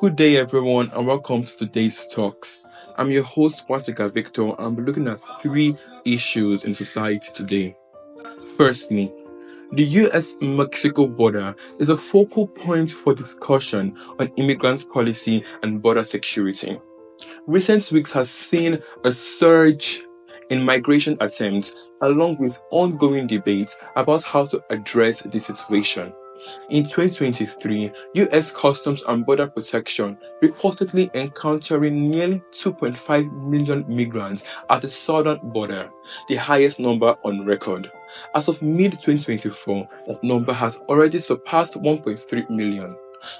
Good day, everyone, and welcome to today's talks. I'm your host, Watika Victor, and I'll be looking at three issues in society today. Firstly, the US Mexico border is a focal point for discussion on immigrant policy and border security. Recent weeks has seen a surge in migration attempts, along with ongoing debates about how to address the situation. In 2023, US Customs and Border Protection reportedly encountering nearly 2.5 million migrants at the southern border, the highest number on record. As of mid 2024, that number has already surpassed 1.3 million.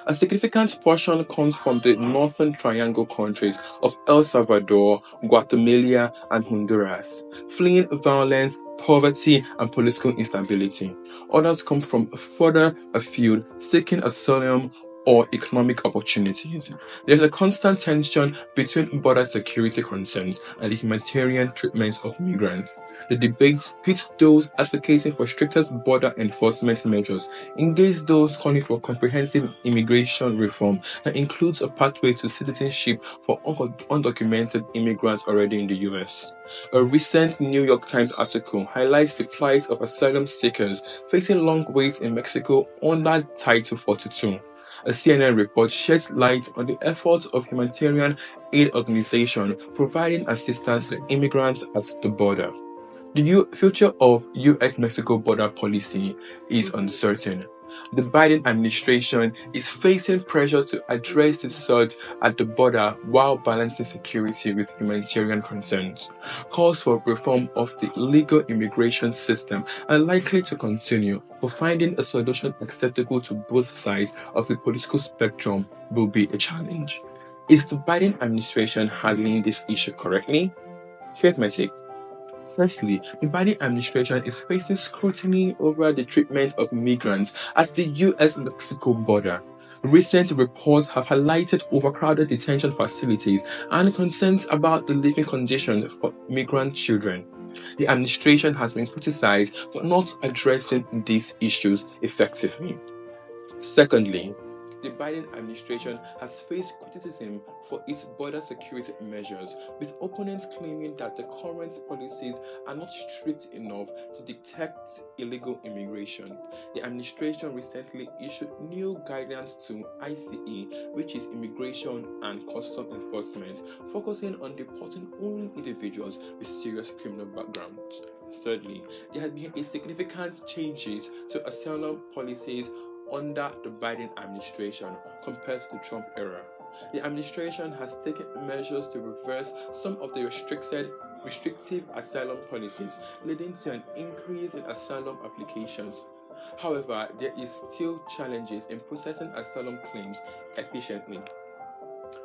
A significant portion comes from the Northern Triangle countries of El Salvador, Guatemala, and Honduras, fleeing violence, poverty, and political instability. Others come from further afield, seeking asylum or economic opportunities. There's a constant tension between border security concerns and the humanitarian treatment of migrants. The debate pits those advocating for stricter border enforcement measures against those calling for comprehensive immigration reform that includes a pathway to citizenship for undocumented immigrants already in the US. A recent New York Times article highlights the plight of asylum seekers facing long waits in Mexico under Title 42. A CNN report sheds light on the efforts of humanitarian aid organizations providing assistance to immigrants at the border. The future of US-Mexico border policy is uncertain. The Biden administration is facing pressure to address the surge at the border while balancing security with humanitarian concerns. Calls for reform of the legal immigration system are likely to continue, but finding a solution acceptable to both sides of the political spectrum will be a challenge. Is the Biden administration handling this issue correctly? Here's my take. Firstly, the Biden administration is facing scrutiny over the treatment of migrants at the US-Mexico border. Recent reports have highlighted overcrowded detention facilities and concerns about the living conditions for migrant children. The administration has been criticized for not addressing these issues effectively. Secondly, the Biden administration has faced criticism for its border security measures, with opponents claiming that the current policies are not strict enough to detect illegal immigration. The administration recently issued new guidance to ICE, which is Immigration and Customs Enforcement, focusing on deporting only individuals with serious criminal backgrounds. Thirdly, there have been significant changes to asylum policies under the Biden administration compared to the Trump era. The administration has taken measures to reverse some of the restrictive asylum policies, leading to an increase in asylum applications. However, there is still challenges in processing asylum claims efficiently.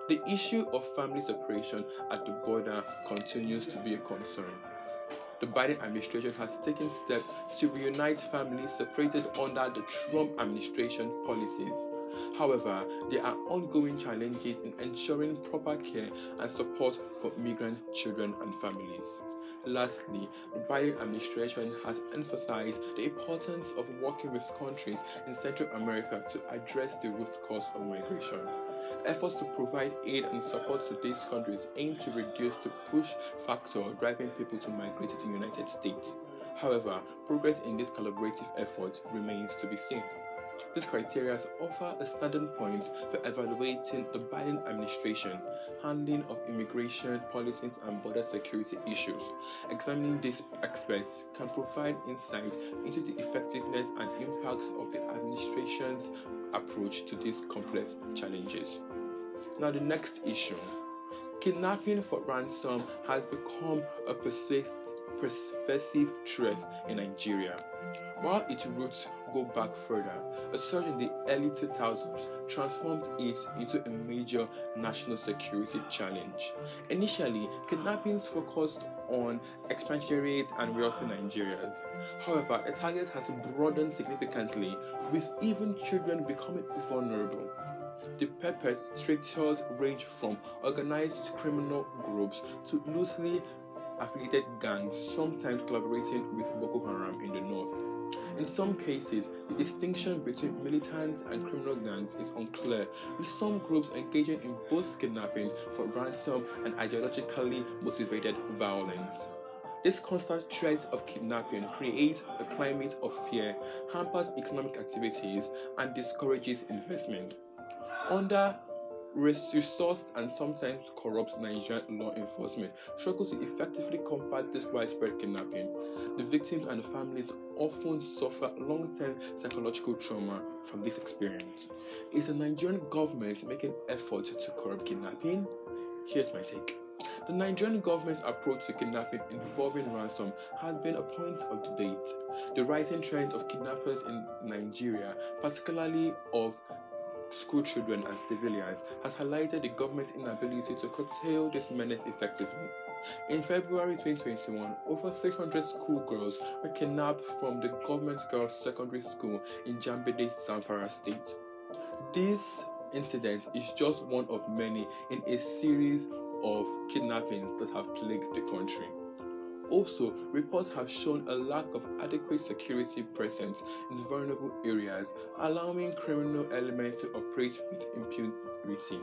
The issue of family separation at the border continues to be a concern. The Biden administration has taken steps to reunite families separated under the Trump administration policies. However, there are ongoing challenges in ensuring proper care and support for migrant children and families. Lastly, the Biden administration has emphasized the importance of working with countries in Central America to address the root cause of migration. Efforts to provide aid and support to these countries aim to reduce the push factor driving people to migrate to the United States. However, progress in this collaborative effort remains to be seen. These criteria offer a standing point for evaluating the Biden administration handling of immigration policies and border security issues. Examining these aspects can provide insight into the effectiveness and impacts of the administration's approach to these complex challenges. Now, the next issue. Kidnapping for ransom has become a pervasive threat in Nigeria. While its roots go back further, a surge in the early 2000s transformed it into a major national security challenge. Initially, kidnappings focused on expatriates and wealthy Nigerians. However, the target has broadened significantly, with even children becoming vulnerable. The perpetrators range from organized criminal groups to loosely affiliated gangs, sometimes collaborating with Boko Haram in the north. In some cases, the distinction between militants and criminal gangs is unclear, with some groups engaging in both kidnapping for ransom and ideologically motivated violence. This constant threat of kidnapping creates a climate of fear, hampers economic activities, and discourages investment. Under resourced and sometimes corrupt Nigerian law enforcement struggle to effectively combat this widespread kidnapping. The victims and the families often suffer long-term psychological trauma from this experience. Is the Nigerian government making efforts to curb kidnapping? Here's my take. The Nigerian government's approach to kidnapping involving ransom has been a point of debate. The rising trend of kidnappers in Nigeria, particularly of school children and civilians, has highlighted the government's inability to curtail this menace effectively. In February 2021, over 300 schoolgirls were kidnapped from the government girls' secondary school in Jambede, Zamfara State. This incident is just one of many in a series of kidnappings that have plagued the country. Also, reports have shown a lack of adequate security presence in vulnerable areas, allowing criminal elements to operate with impunity.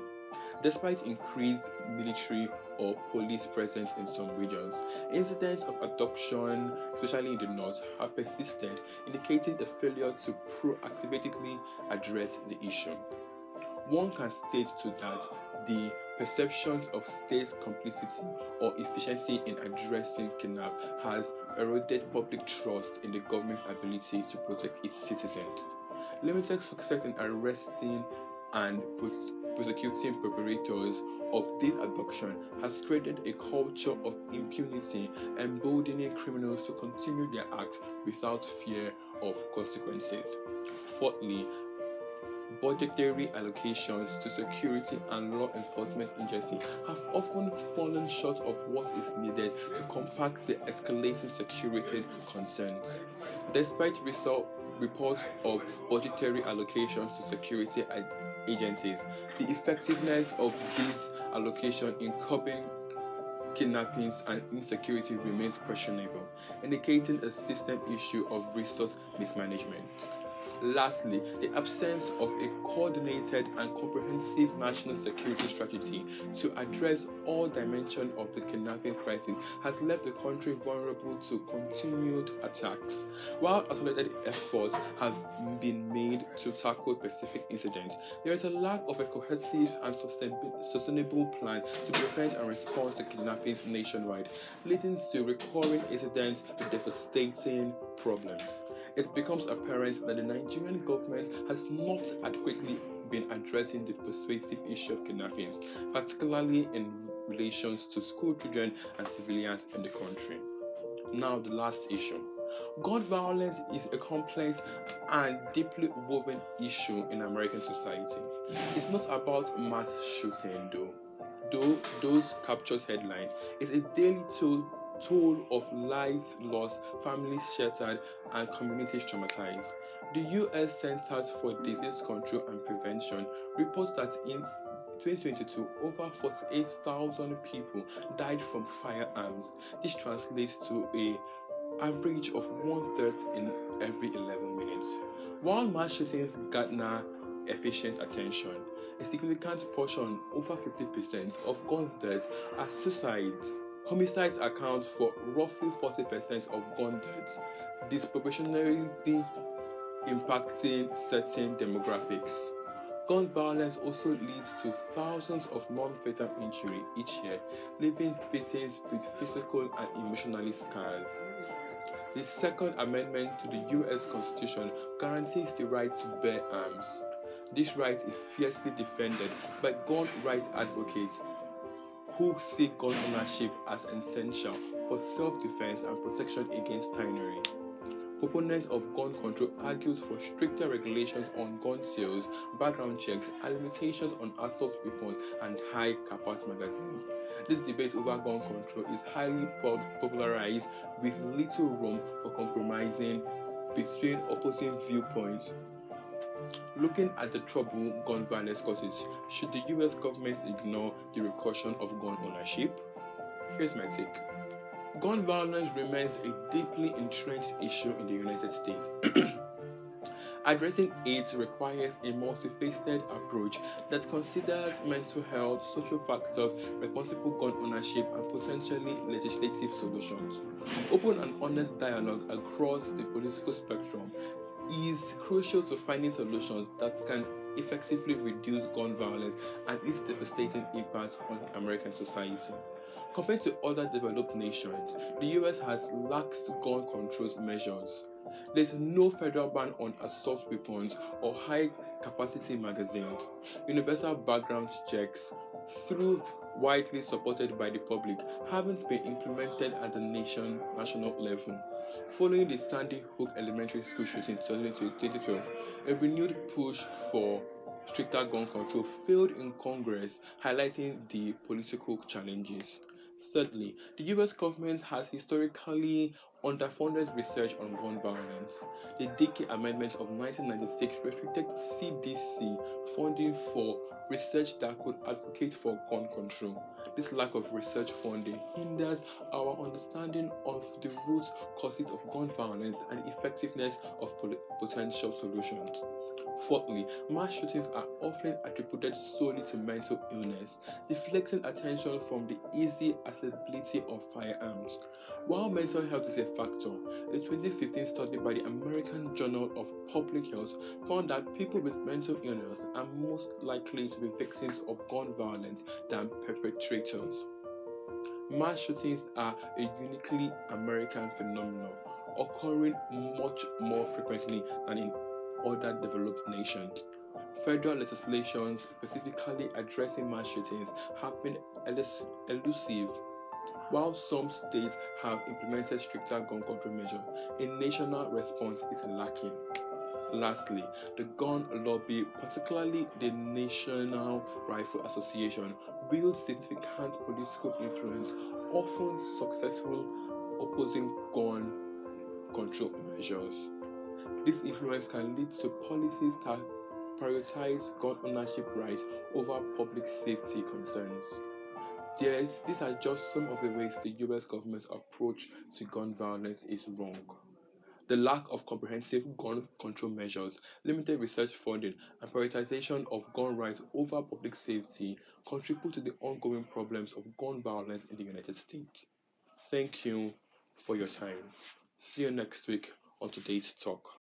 Despite increased military or police presence in some regions, incidents of abduction, especially in the north, have persisted, indicating a failure to proactively address the issue. One can state to that the perception of state complicity or efficiency in addressing kidnap has eroded public trust in the government's ability to protect its citizens. Limited success in arresting and prosecuting perpetrators of this abduction has created a culture of impunity, emboldening criminals to continue their act without fear of consequences. Fourthly, budgetary allocations to security and law enforcement agencies have often fallen short of what is needed to combat the escalating security concerns. Despite reports of budgetary allocations to security agencies, the effectiveness of this allocation in curbing kidnappings and insecurity remains questionable, indicating a system issue of resource mismanagement. Lastly, the absence of a coordinated and comprehensive national security strategy to address all dimensions of the kidnapping crisis has left the country vulnerable to continued attacks. While isolated efforts have been made to tackle specific incidents, there is a lack of a cohesive and sustainable plan to prevent and respond to kidnappings nationwide, leading to recurring incidents with devastating problems. It becomes apparent that the Nigerian government has not adequately been addressing the pervasive issue of kidnappings, particularly in relations to school children and civilians in the country. Now, the last issue. Gun violence is a complex and deeply woven issue in American society. It's not about mass shooting, though those captures headline. It's a daily toll of lives lost, families shattered, and communities traumatized. The U.S. Centers for Disease Control and Prevention reports that in 2022, over 48,000 people died from firearms. This translates to an average of 1/3 in every 11 minutes. While mass shootings garner efficient attention, a significant portion, over 50%, of gun deaths are suicides. Homicides account for roughly 40% of gun deaths, disproportionately impacting certain demographics. Gun violence also leads to thousands of non-fatal injuries each year, leaving victims with physical and emotional scars. The Second Amendment to the U.S. Constitution guarantees the right to bear arms. This right is fiercely defended by gun rights advocates who see gun ownership as essential for self-defense and protection against tyranny. Proponents of gun control argue for stricter regulations on gun sales, background checks, and limitations on assault weapons and high-capacity magazines. This debate over gun control is highly polarized, with little room for compromising between opposing viewpoints. Looking at the trouble gun violence causes, should the US government ignore the repercussion of gun ownership? Here's my take. Gun violence remains a deeply entrenched issue in the United States. Addressing AIDS requires a multifaceted approach that considers mental health, social factors, responsible gun ownership, and potentially legislative solutions. Open and honest dialogue across the political spectrum is crucial to finding solutions that can effectively reduce gun violence and its devastating impact on American society. Compared to other developed nations, the US has lax gun control measures. There's no federal ban on assault weapons or high capacity magazines. Universal background checks, though widely supported by the public, haven't been implemented at the national level. Following the Sandy Hook Elementary School shooting in 2012, a renewed push for stricter gun control failed in Congress, highlighting the political challenges. Thirdly, the US government has historically underfunded research on gun violence. The Dickey Amendment of 1996 restricted CDC funding for research that could advocate for gun control. This lack of research funding hinders our understanding of the root causes of gun violence and effectiveness of potential solutions. Fourthly, mass shootings are often attributed solely to mental illness, deflecting attention from the easy accessibility of firearms. While mental health is a factor, a 2015 study by the American Journal of Public Health found that people with mental illness are most likely to be victims of gun violence than perpetrators. Mass shootings are a uniquely American phenomenon, occurring much more frequently than in other developed nations. Federal legislation specifically addressing mass shootings have been elusive. While some states have implemented stricter gun control measures, a national response is lacking. Lastly, the gun lobby, particularly the National Rifle Association, wields significant political influence, often successful opposing gun control measures. This influence can lead to policies that prioritize gun ownership rights over public safety concerns. These are just some of the ways the US government's approach to gun violence is wrong. The lack of comprehensive gun control measures, limited research funding, and prioritization of gun rights over public safety contribute to the ongoing problems of gun violence in the United States. Thank you for your time. See you next week on today's talk.